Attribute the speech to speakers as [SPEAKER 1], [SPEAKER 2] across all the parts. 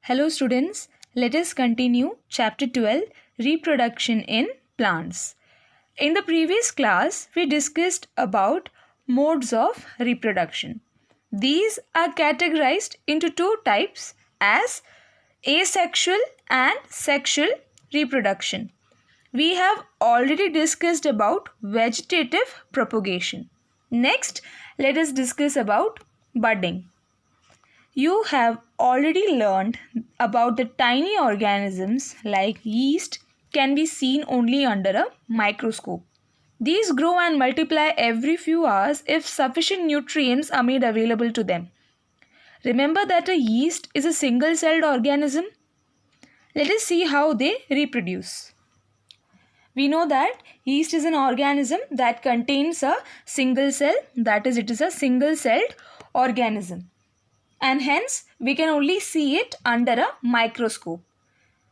[SPEAKER 1] Hello students, let us continue chapter 12, reproduction in plants. In the previous class, we discussed about modes of reproduction. These are categorized into two types as asexual and sexual reproduction. We have already discussed about vegetative propagation. Next, let us discuss about budding. You have already learned about the tiny organisms like yeast can be seen only under a microscope. These grow and multiply every few hours if sufficient nutrients are made available to them. Remember that a yeast is a single-celled organism. Let us see how they reproduce. We know that yeast is an organism that contains a single cell, that is, it is a single-celled organism. And hence we can only see it under a microscope.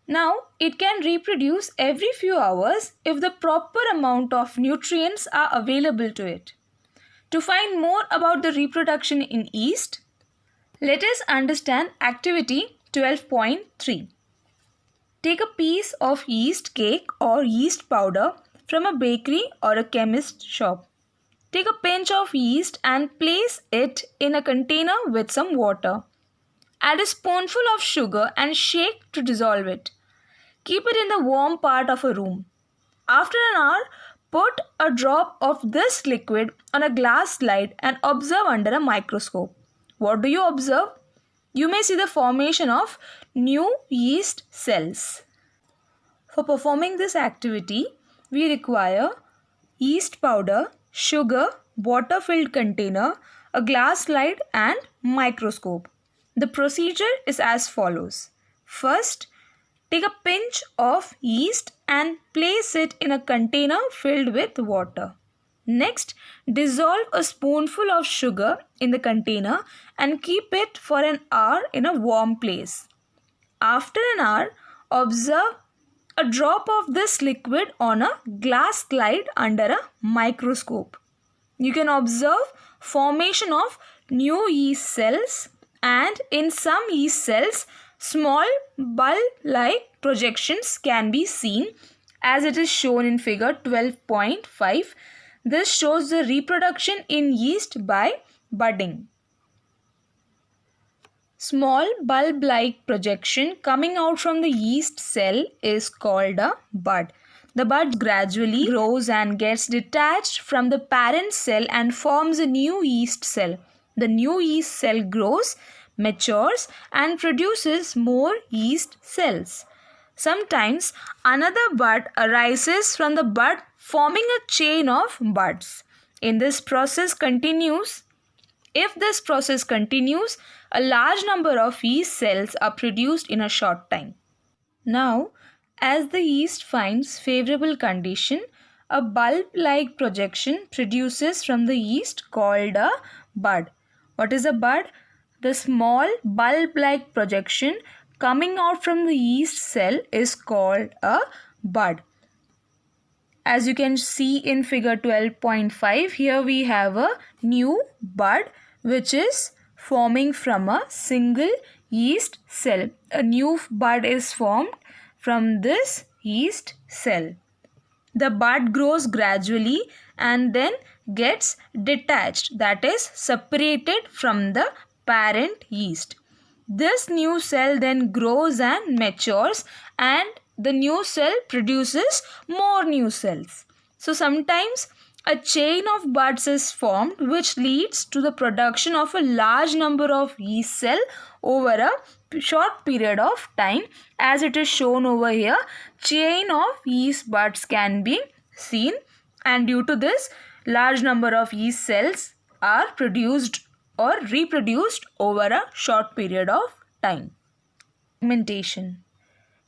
[SPEAKER 1] Now it can reproduce every few hours if the proper amount of nutrients are available to it. To find more about the reproduction in yeast, let us understand activity 12.3. Take a piece of yeast cake or yeast powder from a bakery or a chemist shop. Take a pinch of yeast and place it in a container with some water. Add a spoonful of sugar and shake to dissolve it. Keep it in the warm part of a room. After an hour, put a drop of this liquid on a glass slide and observe under a microscope. What do you observe? You may see the formation of new yeast cells. For performing this activity, we require yeast powder, sugar, water-filled container, a glass slide and microscope. The procedure is as follows. First, take a pinch of yeast and place it in a container filled with water. Next, dissolve a spoonful of sugar in the container and keep it for an hour in a warm place. After an hour, observe a drop of this liquid on a glass slide under a microscope. You can observe formation of new yeast cells, and in some yeast cells, small bulb-like projections can be seen as it is shown in figure 12.5. This shows the reproduction in yeast by budding. Small bulb-like projection coming out from the yeast cell is called a bud. The bud gradually grows and gets detached from the parent cell and forms a new yeast cell. The new yeast cell grows, matures and produces more yeast cells. Sometimes another bud arises from the bud, forming a chain of buds. If this process continues, a large number of yeast cells are produced in a short time. Now, as the yeast finds favorable condition, a bulb-like projection produces from the yeast called a bud. What is a bud? The small bulb-like projection coming out from the yeast cell is called a bud. As you can see in figure 12.5, here we have a new bud which is forming from a single yeast cell. A new bud is formed from this yeast cell. The bud grows gradually and then gets detached, that is separated from the parent yeast. This new cell then grows and matures, and the new cell produces more new cells. So sometimes a chain of buds is formed which leads to the production of a large number of yeast cells over a short period of time. As it is shown over here, chain of yeast buds can be seen, and due to this, large number of yeast cells are produced or reproduced over a short period of time. Fragmentation.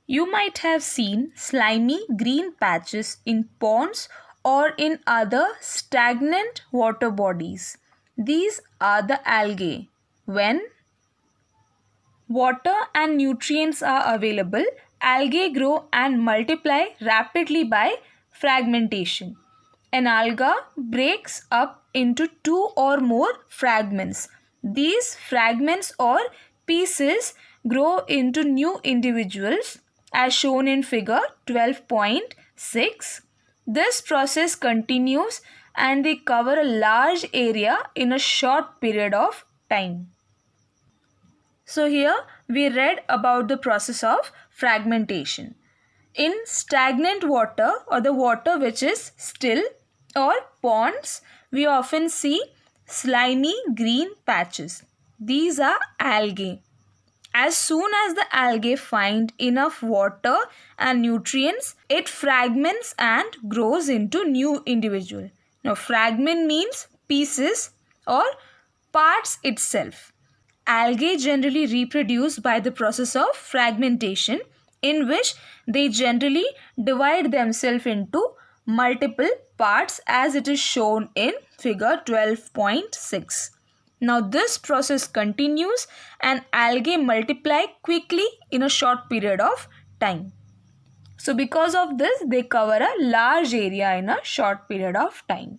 [SPEAKER 1] You might have seen slimy green patches in ponds or in other stagnant water bodies. These are the algae. When water and nutrients are available, algae grow and multiply rapidly by fragmentation. An alga breaks up into two or more fragments. These fragments or pieces grow into new individuals as shown in figure 12.6. This process continues and they cover a large area in a short period of time. So here we read about the process of fragmentation. In stagnant water or the water which is still or ponds, we often see slimy green patches. These are algae. As soon as the algae find enough water and nutrients, it fragments and grows into new individual. Now fragment means pieces or parts itself. Algae generally reproduce by the process of fragmentation, in which they generally divide themselves into multiple parts as it is shown in figure 12.6. Now this process continues and algae multiply quickly in a short period of time. So because of this, they cover a large area in a short period of time.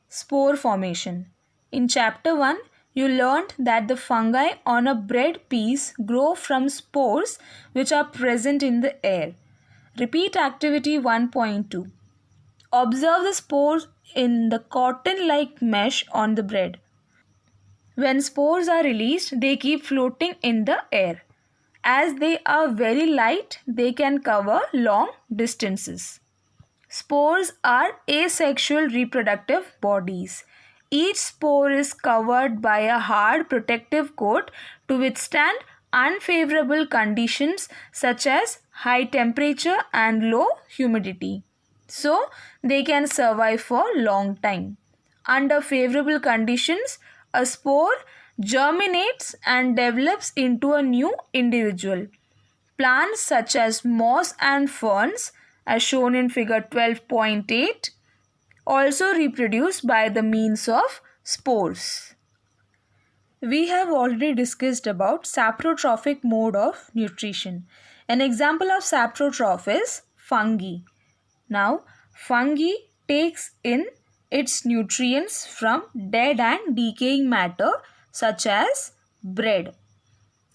[SPEAKER 1] Spore formation. In chapter 1, you learned that the fungi on a bread piece grow from spores which are present in the air. Repeat activity 1.2. Observe the spores in the cotton-like mesh on the bread. When spores are released, they keep floating in the air. As they are very light, they can cover long distances. Spores are asexual reproductive bodies. Each spore is covered by a hard protective coat to withstand unfavorable conditions such as high temperature and low humidity. So, they can survive for a long time. Under favorable conditions, a spore germinates and develops into a new individual. Plants such as moss and ferns, as shown in figure 12.8, also reproduce by the means of spores. We have already discussed about saprotrophic mode of nutrition. An example of saprotroph is fungi. Now, fungi takes in its nutrients from dead and decaying matter such as bread.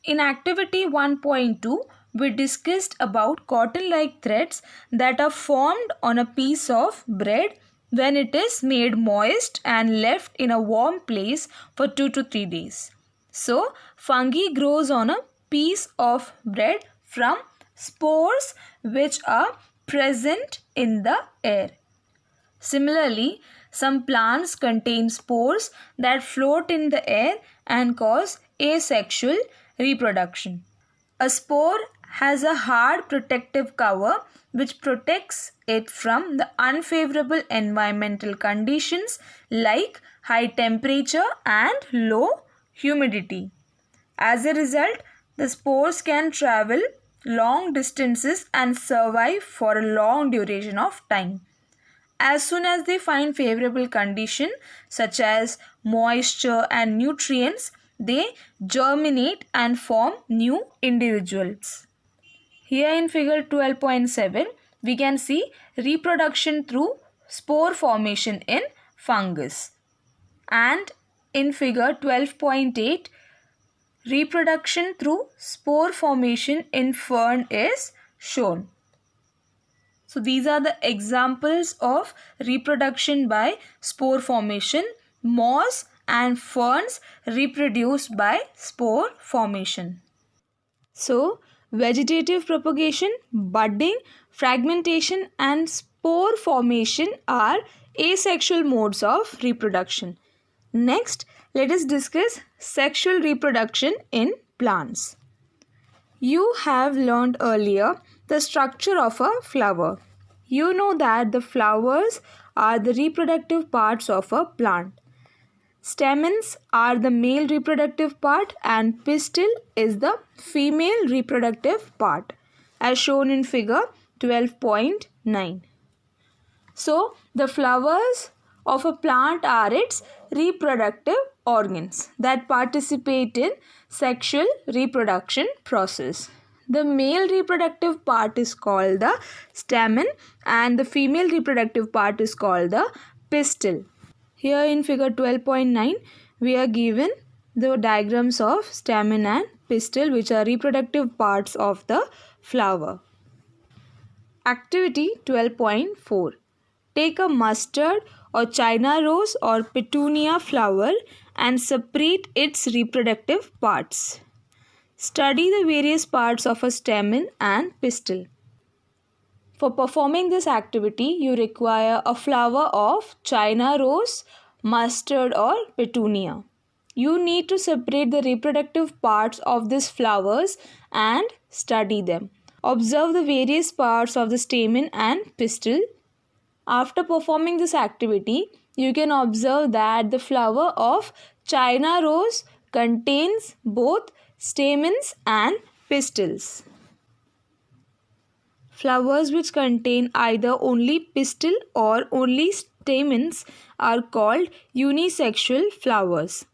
[SPEAKER 1] In activity 1.2, we discussed about cotton-like threads that are formed on a piece of bread when it is made moist and left in a warm place for 2 to 3 days. So, fungi grows on a piece of bread from spores which are present in the air. Similarly, some plants contain spores that float in the air and cause asexual reproduction. A spore has a hard protective cover which protects it from the unfavorable environmental conditions like high temperature and low humidity. As a result, the spores can travel long distances and survive for a long duration of time. As soon as they find favorable conditions such as moisture and nutrients, they germinate and form new individuals. Here in figure 12.7, we can see reproduction through spore formation in fungus. And in figure 12.8, reproduction through spore formation in fern is shown. So these are the examples of reproduction by spore formation. Moss and ferns reproduce by spore formation. So vegetative propagation, budding, fragmentation and spore formation are asexual modes of reproduction. Next, let us discuss sexual reproduction in plants. You have learned earlier the structure of a flower. You know that the flowers are the reproductive parts of a plant. Stamens are the male reproductive part and pistil is the female reproductive part, as shown in figure 12.9. So, the flowers of a plant are its reproductive organs that participate in sexual reproduction process. The male reproductive part is called the stamen and the female reproductive part is called the pistil. Here in figure 12.9, we are given the diagrams of stamen and pistil, which are reproductive parts of the flower. Activity 12.4. Take a mustard or China rose or petunia flower and separate its reproductive parts. Study the various parts of a stamen and pistil. For performing this activity, you require a flower of China rose, mustard or petunia. You need to separate the reproductive parts of these flowers and study them. Observe the various parts of the stamen and pistil. After performing this activity, you can observe that the flower of China rose contains both stamens and pistils. Flowers which contain either only pistil or only stamens are called unisexual flowers.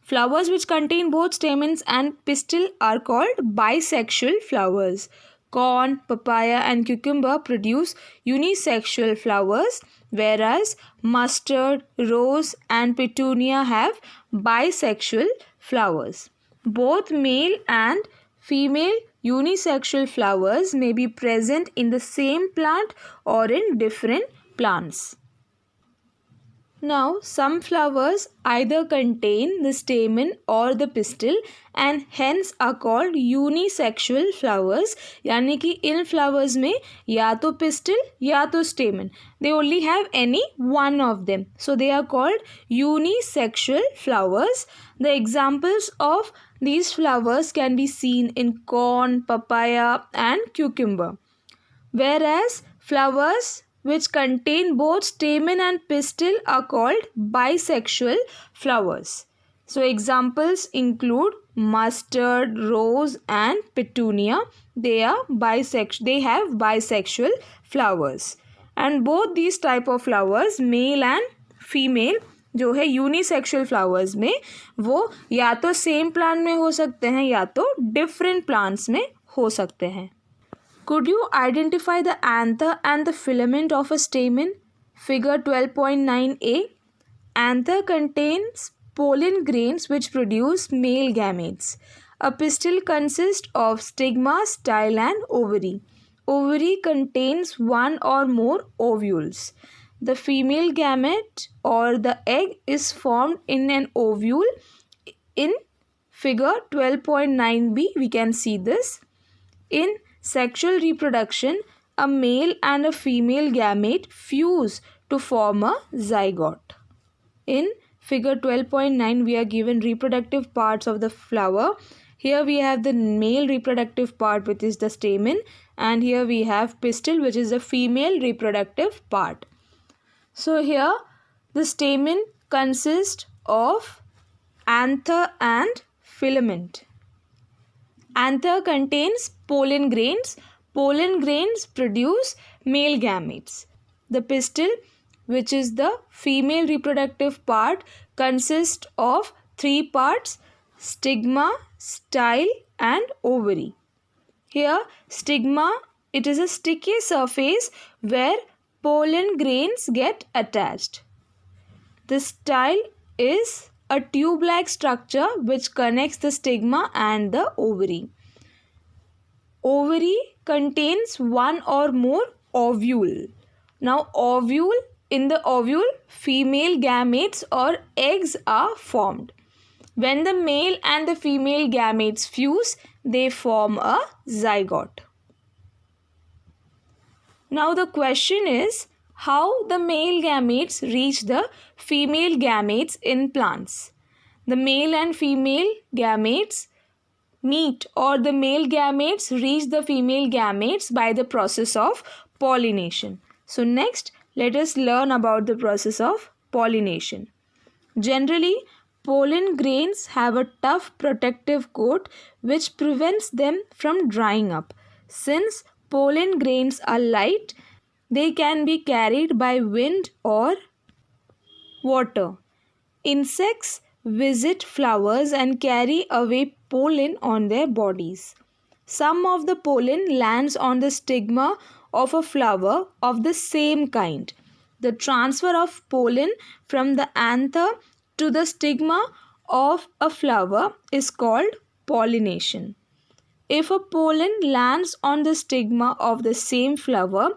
[SPEAKER 1] Flowers which contain both stamens and pistil are called bisexual flowers. Corn, papaya and cucumber produce unisexual flowers, whereas mustard, rose and petunia have bisexual flowers. Both male and female unisexual flowers may be present in the same plant or in different plants. Now, some flowers either contain the stamen or the pistil and hence are called unisexual flowers. यानी कि इन flowers में या तो pistil या तो stamen. They only have any one of them. So, they are called unisexual flowers. The examples of these flowers can be seen in corn, papaya and cucumber. Whereas flowers which contain both stamen and pistil are called bisexual flowers. So examples include mustard, rose and petunia. They have bisexual flowers. And both these type of flowers, male and female, जो है unisexual flowers में, वो या तो same plant में हो सकते हैं या तो डिफरेंट प्लांट्स में हो सकते हैं. Could you identify the anther and the filament of a stamen? Figure 12.9a. Anther contains pollen grains which produce male gametes. A pistil consists of stigma, style and ovary. Ovary contains one or more ovules. The female gamete or the egg is formed in an ovule. In figure 12.9b, we can see this. In sexual reproduction, a male and a female gamete fuse to form a zygote. In figure 12.9, we are given reproductive parts of the flower. Here we have the male reproductive part, which is the stamen, and here we have pistil, which is the female reproductive part. So here the stamen consists of anther and filament. Anther contains pollen grains. Pollen grains produce male gametes. The pistil, which is the female reproductive part, consists of three parts: stigma, style and ovary. Here stigma, it is a sticky surface where pollen grains get attached. The style is a tube-like structure which connects the stigma and the ovary. Ovary contains one or more ovule. Now in the ovule, female gametes or eggs are formed. When the male and the female gametes fuse, they form a zygote. Now the question is, how the male gametes reach the female gametes in plants. The male and female gametes meet, or the male gametes reach the female gametes by the process of pollination. So next, let us learn about the process of pollination. Generally, pollen grains have a tough protective coat which prevents them from drying up. Since pollen grains are light, they can be carried by wind or water. Insects visit flowers and carry away pollen on their bodies. Some of the pollen lands on the stigma of a flower of the same kind. The transfer of pollen from the anther to the stigma of a flower is called pollination. If a pollen lands on the stigma of the same flower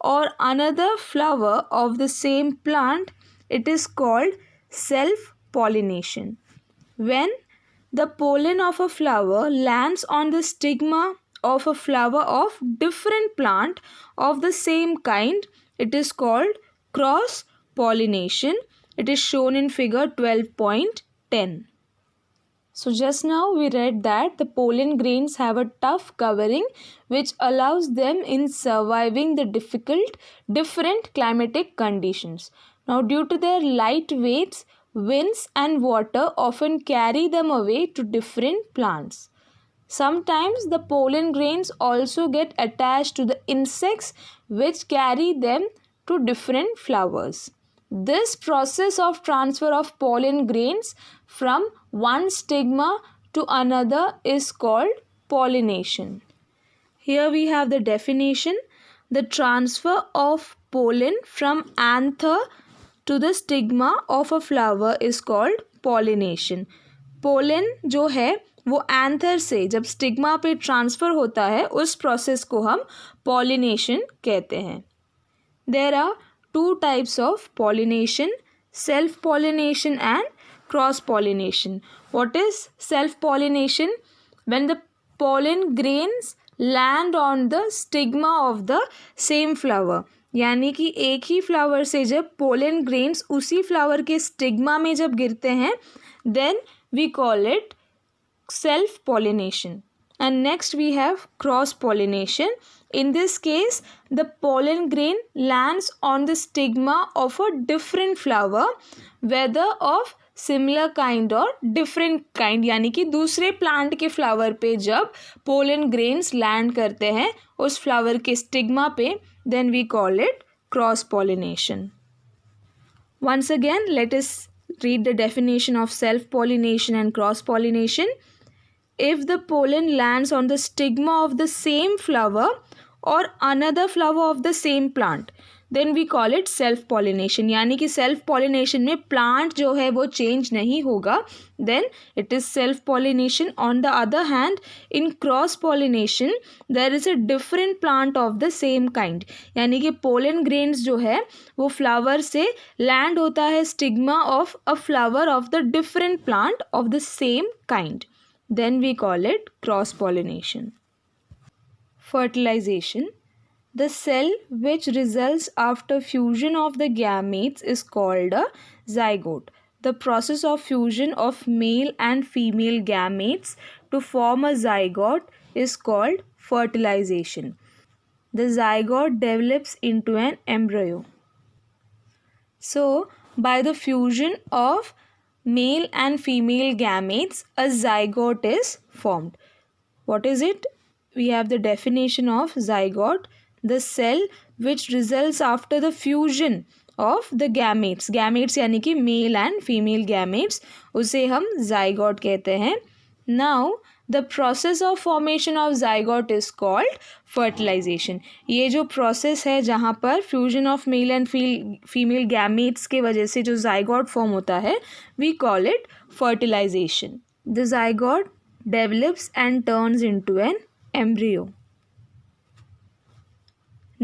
[SPEAKER 1] or another flower of the same plant, it is called self-pollination. When the pollen of a flower lands on the stigma of a flower of different plant of the same kind, it is called cross-pollination. It is shown in figure 12.10. So just now we read that the pollen grains have a tough covering which allows them in surviving the different climatic conditions. Now due to their light weights, winds and water often carry them away to different plants. Sometimes the pollen grains also get attached to the insects which carry them to different flowers. This process of transfer of pollen grains from one stigma to another is called pollination. Here we have the definition. The transfer of pollen from anther to the stigma of a flower is called pollination. Pollen जो है वो anther से जब stigma पे transfer होता है उस process को हम pollination कहते हैं. There are two types of pollination, self-pollination and cross-pollination. What is self-pollination? When the pollen grains land on the stigma of the same flower. यानी कि एक ही फ्लावर से जब पोलन ग्रेन्स उसी फ्लावर के स्टिग्मा में जब गिरते हैं, then we call it self-pollination. And next we have cross-pollination. In this case, the pollen grain lands on the stigma of a different flower, whether of similar kind or different kind. यानी कि दूसरे plant के flower पे जब pollen grains land करते हैं उस flower के स्टिग्मा पे, then we call it cross-pollination. Once again, let us read the definition of self-pollination and cross-pollination. If the pollen lands on the stigma of the same flower or another flower of the same plant, then we call it self-pollination. यानी कि self-pollination में plant जो है वो change नहीं होगा, then it is self-pollination. On the other hand, in cross-pollination, there is a different plant of the same kind. यानी कि pollen grains जो है वो flower से land होता है stigma of a flower of the different plant of the same kind. Then we call it cross-pollination. Fertilization. The cell which results after fusion of the gametes is called a zygote. The process of fusion of male and female gametes to form a zygote is called fertilization. The zygote develops into an embryo. So, by the fusion of male and female gametes, a zygote is formed. What is it? We have the definition of zygote. The cell which results after the fusion of the gametes. Gametes यानी कि male and female gametes, उसे हम zygote कहते हैं. Now, the process of formation of zygote is called fertilization. ये जो process है जहाँ पर fusion of male and female gametes के वजह से जो zygote form होता है, we call it fertilization. The zygote develops and turns into an embryo.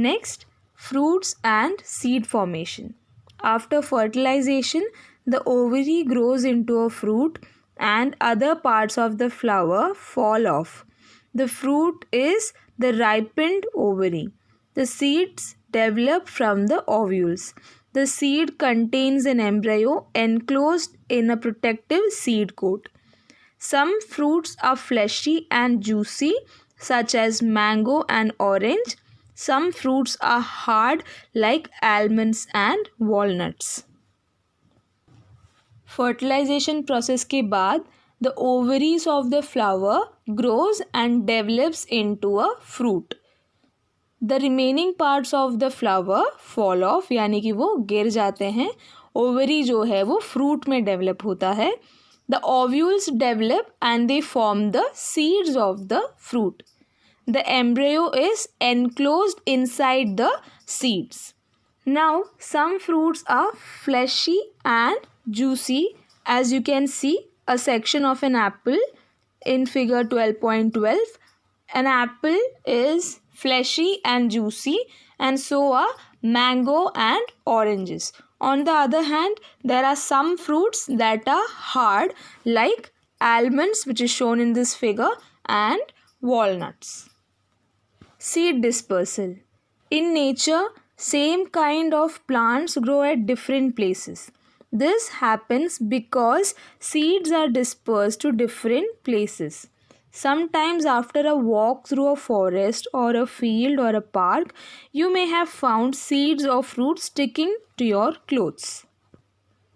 [SPEAKER 1] Next, fruits and seed formation. After fertilization, the ovary grows into a fruit and other parts of the flower fall off. The fruit is the ripened ovary. The seeds develop from the ovules. The seed contains an embryo enclosed in a protective seed coat. Some fruits are fleshy and juicy, such as mango and orange. Some fruits are hard like almonds and walnuts. Fertilization process के बाद the ovaries of the flower grows and develops into a fruit. The remaining parts of the flower fall off यानी कि वो गिर जाते हैं. Ovary जो है वो fruit में develop होता है. The ovules develop and they form the seeds of the fruit. The embryo is enclosed inside the seeds. Now, some fruits are fleshy and juicy. As you can see, a section of an apple in figure 12.12, an apple is fleshy and juicy, and so are mango and oranges. On the other hand, there are some fruits that are hard, like almonds, which is shown in this figure, and walnuts. Seed dispersal. In nature, same kind of plants grow at different places. This happens because seeds are dispersed to different places. Sometimes after a walk through a forest or a field or a park, you may have found seeds of fruit sticking to your clothes.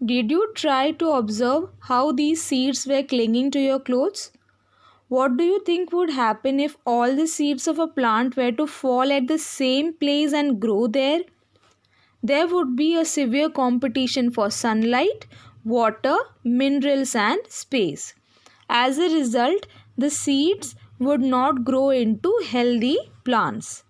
[SPEAKER 1] Did you try to observe how these seeds were clinging to your clothes? What do you think would happen if all the seeds of a plant were to fall at the same place and grow there? There would be a severe competition for sunlight, water, minerals, and space. As a result, the seeds would not grow into healthy plants.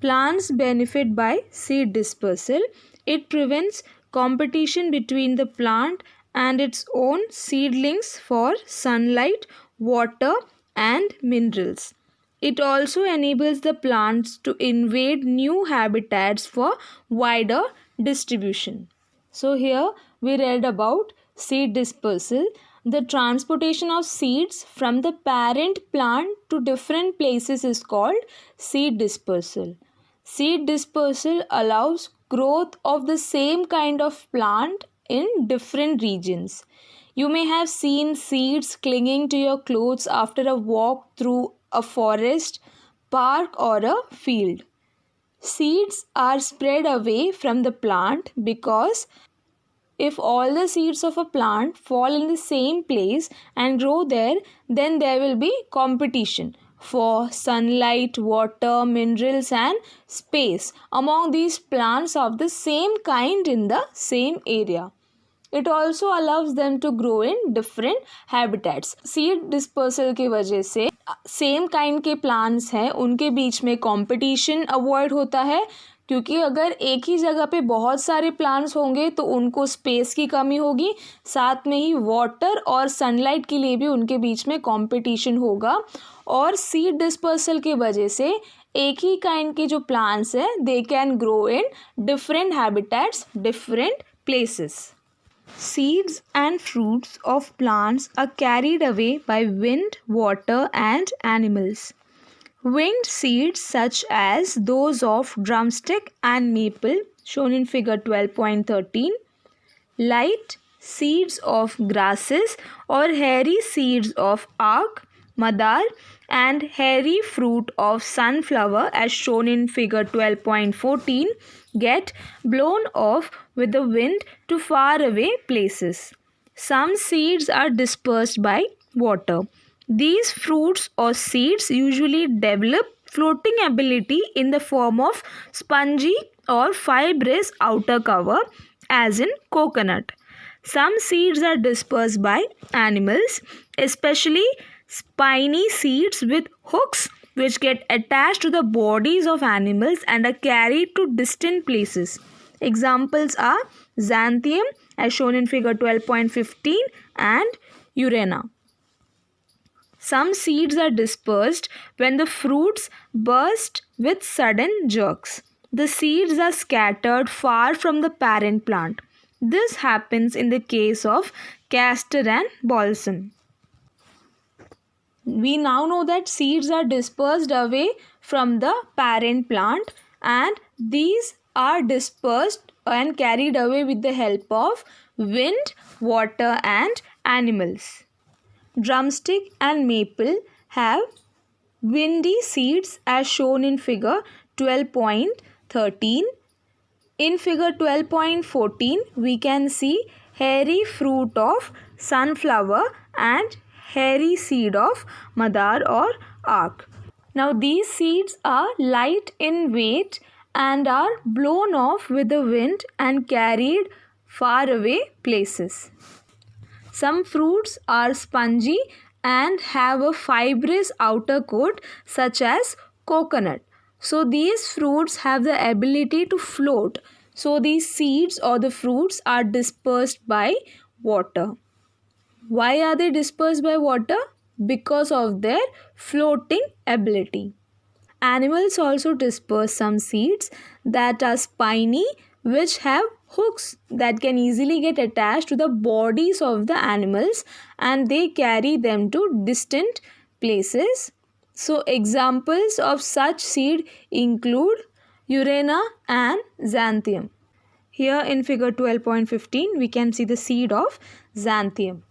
[SPEAKER 1] Plants benefit by seed dispersal. It prevents competition between the plant and its own seedlings for sunlight, water, and minerals. It also enables the plants to invade new habitats for wider distribution. So here we read about seed dispersal. The transportation of seeds from the parent plant to different places is called seed dispersal. Seed dispersal allows growth of the same kind of plant in different regions. You may have seen seeds clinging to your clothes after a walk through a forest, park, or a field. Seeds are spread away from the plant because if all the seeds of a plant fall in the same place and grow there, then there will be competition for sunlight, water, minerals, and space among these plants of the same kind in the same area. It also allows them to grow in different habitats. Seed dispersal की वजह से same kind के plants हैं उनके बीच में competition avoid होता है, क्योंकि अगर एक ही जगह पे बहुत सारे प्लांट्स होंगे तो उनको स्पेस की कमी होगी, साथ में ही वाटर और सनलाइट के लिए भी उनके बीच में कंपटीशन होगा. और सीड डिस्पर्सल की वजह से एक ही काइंड के जो प्लांट्स हैं they can grow in different habitats, different places. Seeds and fruits of plants are carried away by wind, water, and animals. Winged seeds such as those of drumstick and maple, shown in figure 12.13, light seeds of grasses or hairy seeds of arak, madar, and hairy fruit of sunflower, as shown in figure 12.14, get blown off with the wind to faraway places. Some seeds are dispersed by water. These fruits or seeds usually develop floating ability in the form of spongy or fibrous outer cover, as in coconut. Some seeds are dispersed by animals, especially spiny seeds with hooks which get attached to the bodies of animals and are carried to distant places. Examples are xanthium, as shown in figure 12.15, and urena. Some seeds are dispersed when the fruits burst with sudden jerks. The seeds are scattered far from the parent plant. This happens in the case of castor and balsam. We now know that seeds are dispersed away from the parent plant, and these are dispersed and carried away with the help of wind, water, and animals. Drumstick and maple have windy seeds, as shown in figure 12.13. In figure 12.14, we can see hairy fruit of sunflower and hairy seed of madar or arak. Now these seeds are light in weight and are blown off with the wind and carried far away places. Some fruits are spongy and have a fibrous outer coat, such as coconut. So these fruits have the ability to float. So these seeds or the fruits are dispersed by water. Why are they dispersed by water? because of their floating ability. Animals also disperse some seeds that are spiny, which have hooks that can easily get attached to the bodies of the animals and they carry them to distant places. So, examples of such seed include Urena and Xanthium. Here in figure 12.15, we can see the seed of Xanthium.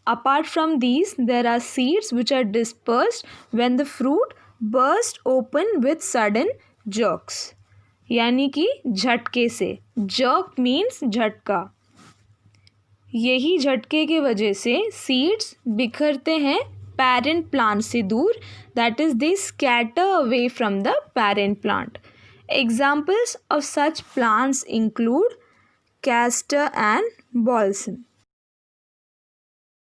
[SPEAKER 1] Apart from these, there are seeds which are dispersed when the fruit burst open with sudden jerks. यानी कि झटके से. Jerk means झटका. यही झटके के वजह से सीड्स बिखरते हैं parent plant से दूर, that is they scatter away from the parent plant. Examples of such plants include castor and balsam.